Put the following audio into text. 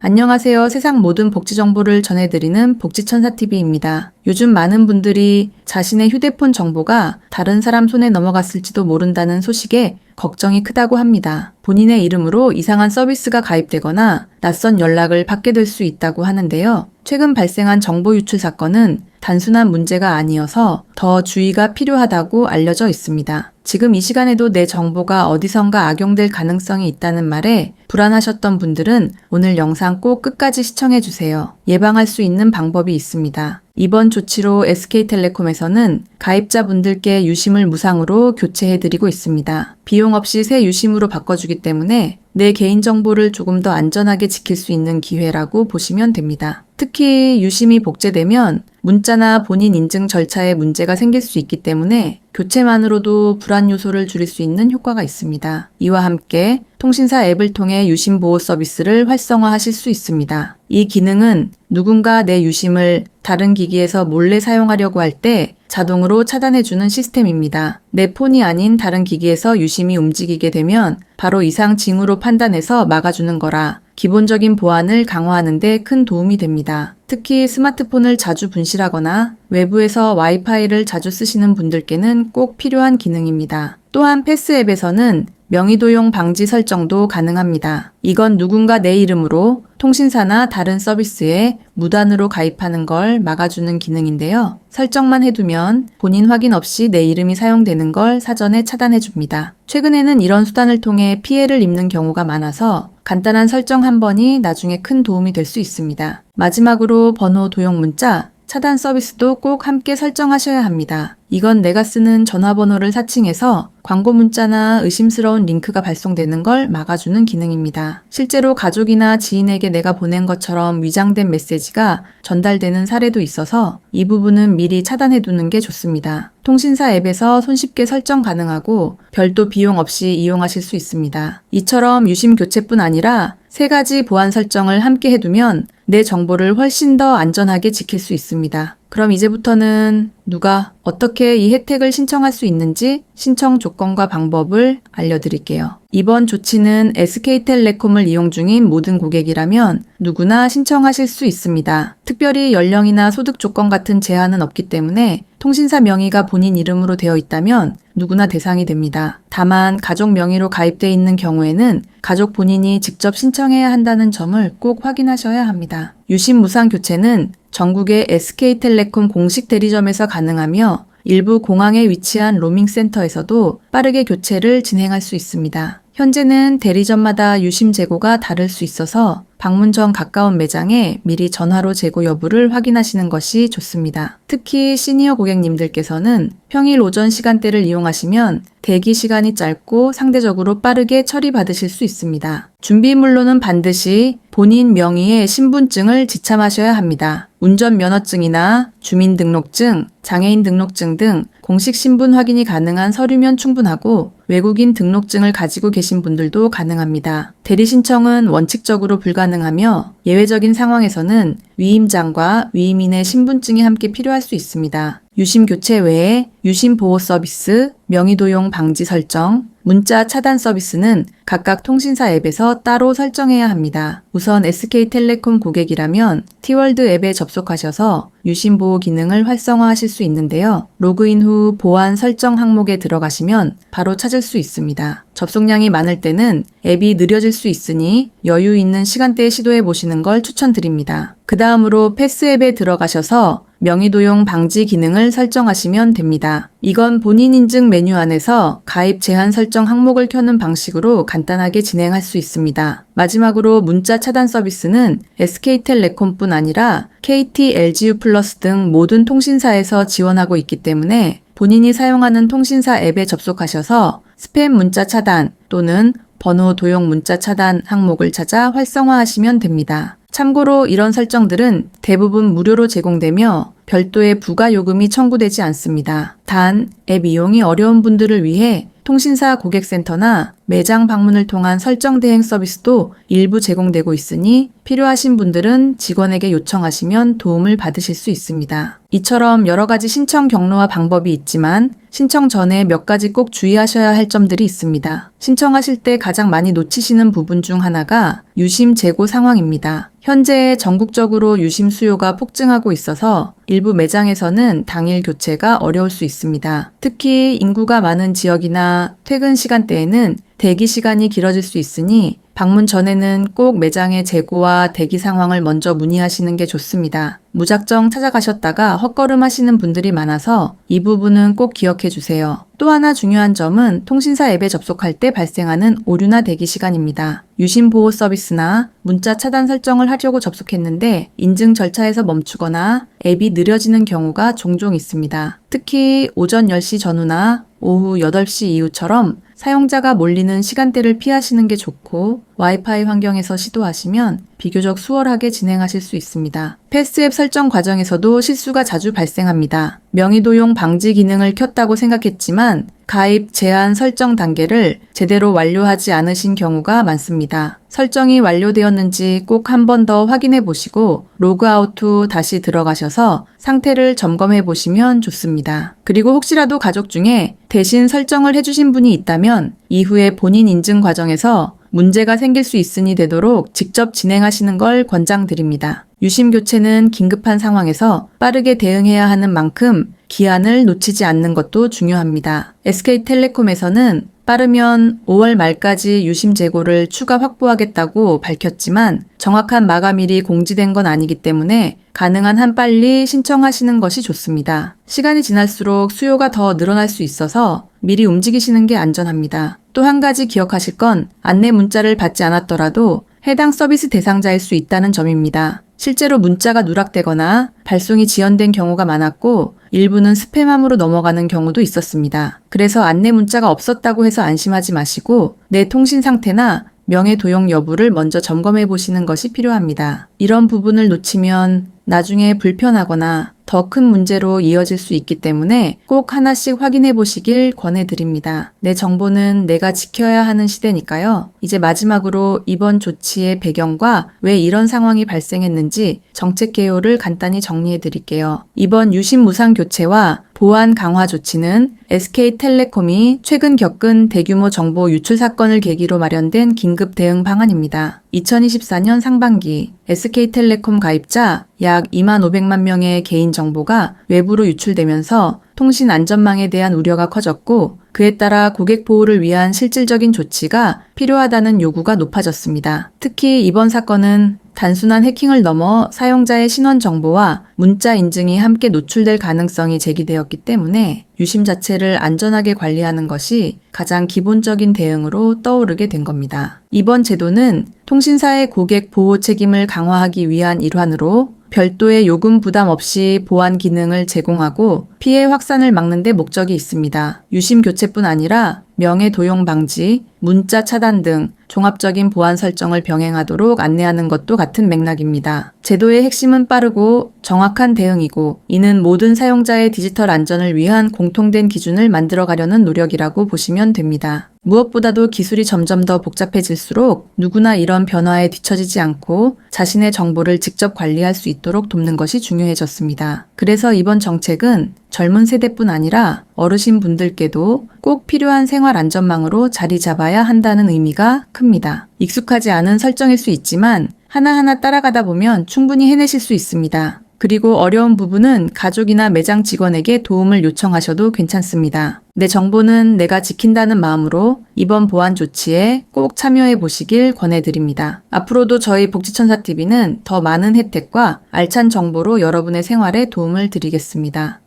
안녕하세요. 세상 모든 복지 정보를 전해드리는 복지천사TV입니다. 요즘 많은 분들이 자신의 휴대폰 정보가 다른 사람 손에 넘어갔을지도 모른다는 소식에 걱정이 크다고 합니다. 본인의 이름으로 이상한 서비스가 가입되거나 낯선 연락을 받게 될 수 있다고 하는데요. 최근 발생한 정보 유출 사건은 단순한 문제가 아니어서 더 주의가 필요하다고 알려져 있습니다. 지금 이 시간에도 내 정보가 어디선가 악용될 가능성이 있다는 말에 불안하셨던 분들은 오늘 영상 꼭 끝까지 시청해주세요. 예방할 수 있는 방법이 있습니다. 이번 조치로 SK텔레콤에서는 가입자분들께 유심을 무상으로 교체해드리고 있습니다. 비용 없이 새 유심으로 바꿔주기 때문에 내 개인정보를 조금 더 안전하게 지킬 수 있는 기회라고 보시면 됩니다. 특히 유심이 복제되면 문자나 본인 인증 절차에 문제가 생길 수 있기 때문에 교체만으로도 불안 요소를 줄일 수 있는 효과가 있습니다. 이와 함께 통신사 앱을 통해 유심 보호 서비스를 활성화하실 수 있습니다. 이 기능은 누군가 내 유심을 다른 기기에서 몰래 사용하려고 할 때 자동으로 차단해주는 시스템입니다. 내 폰이 아닌 다른 기기에서 유심이 움직이게 되면 바로 이상 징후로 판단해서 막아주는 거라 기본적인 보안을 강화하는 데 큰 도움이 됩니다. 특히 스마트폰을 자주 분실하거나 외부에서 와이파이를 자주 쓰시는 분들께는 꼭 필요한 기능입니다. 또한 패스 앱에서는 명의도용 방지 설정도 가능합니다. 이건 누군가 내 이름으로 통신사나 다른 서비스에 무단으로 가입하는 걸 막아주는 기능인데요. 설정만 해두면 본인 확인 없이 내 이름이 사용되는 걸 사전에 차단해줍니다. 최근에는 이런 수단을 통해 피해를 입는 경우가 많아서 간단한 설정 한 번이 나중에 큰 도움이 될 수 있습니다. 마지막으로 번호 도용 문자, 차단 서비스도 꼭 함께 설정하셔야 합니다. 이건 내가 쓰는 전화번호를 사칭해서 광고 문자나 의심스러운 링크가 발송되는 걸 막아주는 기능입니다. 실제로 가족이나 지인에게 내가 보낸 것처럼 위장된 메시지가 전달되는 사례도 있어서 이 부분은 미리 차단해두는 게 좋습니다. 통신사 앱에서 손쉽게 설정 가능하고 별도 비용 없이 이용하실 수 있습니다. 이처럼 유심 교체뿐 아니라 3가지 보안 설정을 함께 해두면 내 정보를 훨씬 더 안전하게 지킬 수 있습니다. 그럼 이제부터는 누가 어떻게 이 혜택을 신청할 수 있는지 신청 조건과 방법을 알려드릴게요. 이번 조치는 SK텔레콤을 이용 중인 모든 고객이라면 누구나 신청하실 수 있습니다. 특별히 연령이나 소득 조건 같은 제한은 없기 때문에 통신사 명의가 본인 이름으로 되어 있다면 누구나 대상이 됩니다. 다만 가족 명의로 가입되어 있는 경우에는 가족 본인이 직접 신청해야 한다는 점을 꼭 확인하셔야 합니다. 유심 무상 교체는 전국의 SK텔레콤 공식 대리점에서 가능하며 일부 공항에 위치한 로밍센터에서도 빠르게 교체를 진행할 수 있습니다. 현재는 대리점마다 유심 재고가 다를 수 있어서 방문 전 가까운 매장에 미리 전화로 재고 여부를 확인하시는 것이 좋습니다. 특히 시니어 고객님들께서는 평일 오전 시간대를 이용하시면 대기 시간이 짧고 상대적으로 빠르게 처리받으실 수 있습니다. 준비물로는 반드시 본인 명의의 신분증을 지참하셔야 합니다. 운전면허증이나 주민등록증, 장애인 등록증 등 공식 신분 확인이 가능한 서류면 충분하고 외국인 등록증을 가지고 계신 분들도 가능합니다. 대리 신청은 원칙적으로 불가능하며 예외적인 상황에서는 위임장과 위임인의 신분증이 함께 필요할 수 있습니다. 유심 교체 외에 유심 보호 서비스, 명의도용 방지 설정, 문자 차단 서비스는 각각 통신사 앱에서 따로 설정해야 합니다. 우선 SK텔레콤 고객이라면 T월드 앱에 접속하셔서 유심 보호 기능을 활성화하실 수 있는데요. 로그인 후 보안 설정 항목에 들어가시면 바로 찾을 수 있습니다. 접속량이 많을 때는 앱이 느려질 수 있으니 여유 있는 시간대에 시도해 보시는 걸 추천드립니다. 그 다음으로 패스 앱에 들어가셔서 명의도용 방지 기능을 설정하시면 됩니다. 이건 본인 인증 메뉴 안에서 가입 제한 설정 항목을 켜는 방식으로 간단하게 진행할 수 있습니다. 마지막으로 문자 차단 서비스는 SK텔레콤뿐 아니라 KT, LGU 플러스 등 모든 통신사에서 지원하고 있기 때문에 본인이 사용하는 통신사 앱에 접속하셔서 스팸 문자 차단 또는 번호 도용 문자 차단 항목을 찾아 활성화하시면 됩니다. 참고로 이런 설정들은 대부분 무료로 제공되며 별도의 부가 요금이 청구되지 않습니다. 단, 앱 이용이 어려운 분들을 위해 통신사 고객센터나 매장 방문을 통한 설정 대행 서비스도 일부 제공되고 있으니 필요하신 분들은 직원에게 요청하시면 도움을 받으실 수 있습니다. 이처럼 여러 가지 신청 경로와 방법이 있지만 신청 전에 몇 가지 꼭 주의하셔야 할 점들이 있습니다. 신청하실 때 가장 많이 놓치시는 부분 중 하나가 유심 재고 상황입니다. 현재 전국적으로 유심 수요가 폭증하고 있어서 일부 매장에서는 당일 교체가 어려울 수 있습니다. 특히 인구가 많은 지역이나 퇴근 시간대에는 대기 시간이 길어질 수 있으니 방문 전에는 꼭 매장의 재고와 대기 상황을 먼저 문의하시는 게 좋습니다. 무작정 찾아가셨다가 헛걸음 하시는 분들이 많아서 이 부분은 꼭 기억해 주세요. 또 하나 중요한 점은 통신사 앱에 접속할 때 발생하는 오류나 대기 시간입니다. 유심 보호 서비스나 문자 차단 설정을 하려고 접속했는데 인증 절차에서 멈추거나 앱이 느려지는 경우가 종종 있습니다. 특히 오전 10시 전후나 오후 8시 이후처럼 사용자가 몰리는 시간대를 피하시는 게 좋고 와이파이 환경에서 시도하시면 비교적 수월하게 진행하실 수 있습니다. 패스앱 설정 과정에서도 실수가 자주 발생합니다. 명의도용 방지 기능을 켰다고 생각했지만 가입 제한 설정 단계를 제대로 완료하지 않으신 경우가 많습니다. 설정이 완료되었는지 꼭 한 번 더 확인해 보시고 로그아웃 후 다시 들어가셔서 상태를 점검해 보시면 좋습니다. 그리고 혹시라도 가족 중에 대신 설정을 해주신 분이 있다면 이후에 본인 인증 과정에서 문제가 생길 수 있으니 되도록 직접 진행하시는 걸 권장드립니다. 유심 교체는 긴급한 상황에서 빠르게 대응해야 하는 만큼 기한을 놓치지 않는 것도 중요합니다. SK텔레콤에서는 빠르면 5월 말까지 유심 재고를 추가 확보하겠다고 밝혔지만 정확한 마감일이 공지된 건 아니기 때문에 가능한 한 빨리 신청하시는 것이 좋습니다. 시간이 지날수록 수요가 더 늘어날 수 있어서 미리 움직이시는 게 안전합니다. 또 한 가지 기억하실 건 안내 문자를 받지 않았더라도 해당 서비스 대상자일 수 있다는 점입니다. 실제로 문자가 누락되거나 발송이 지연된 경우가 많았고 일부는 스팸함으로 넘어가는 경우도 있었습니다. 그래서 안내 문자가 없었다고 해서 안심하지 마시고 내 통신 상태나 명예 도용 여부를 먼저 점검해 보시는 것이 필요합니다. 이런 부분을 놓치면 나중에 불편하거나 더 큰 문제로 이어질 수 있기 때문에 꼭 하나씩 확인해 보시길 권해드립니다. 내 정보는 내가 지켜야 하는 시대니까요. 이제 마지막으로 이번 조치의 배경과 왜 이런 상황이 발생했는지 정책 개요를 간단히 정리해 드릴게요. 이번 유심 무상 교체와 보안 강화 조치는 SK텔레콤이 최근 겪은 대규모 정보 유출 사건을 계기로 마련된 긴급 대응 방안입니다. 2024년 상반기 SK텔레콤 가입자 약 25,000만 명의 개인 정보가 외부로 유출되면서 통신 안전망에 대한 우려가 커졌고 그에 따라 고객 보호를 위한 실질적인 조치가 필요하다는 요구가 높아졌습니다. 특히 이번 사건은 단순한 해킹을 넘어 사용자의 신원 정보와 문자 인증이 함께 노출될 가능성이 제기되었기 때문에 유심 자체를 안전하게 관리하는 것이 가장 기본적인 대응으로 떠오르게 된 겁니다. 이번 제도는 통신사의 고객 보호 책임을 강화하기 위한 일환으로 별도의 요금 부담 없이 보안 기능을 제공하고 피해 확산을 막는 데 목적이 있습니다. 유심 교체뿐 아니라 명예 도용 방지, 문자 차단 등 종합적인 보안 설정을 병행하도록 안내하는 것도 같은 맥락입니다. 제도의 핵심은 빠르고 정확한 대응이고 이는 모든 사용자의 디지털 안전을 위한 공통된 기준을 만들어가려는 노력이라고 보시면 됩니다. 무엇보다도 기술이 점점 더 복잡해질수록 누구나 이런 변화에 뒤처지지 않고 자신의 정보를 직접 관리할 수 있도록 돕는 것이 중요해졌습니다. 그래서 이번 정책은 젊은 세대뿐 아니라 어르신 분들께도 꼭 필요한 생활 안전망으로 자리 잡아야 한다는 의미가 큽니다. 익숙하지 않은 설정일 수 있지만 하나하나 따라가다 보면 충분히 해내실 수 있습니다. 그리고 어려운 부분은 가족이나 매장 직원에게 도움을 요청하셔도 괜찮습니다. 내 정보는 내가 지킨다는 마음으로 이번 보안 조치에 꼭 참여해 보시길 권해드립니다. 앞으로도 저희 복지천사TV는 더 많은 혜택과 알찬 정보로 여러분의 생활에 도움을 드리겠습니다.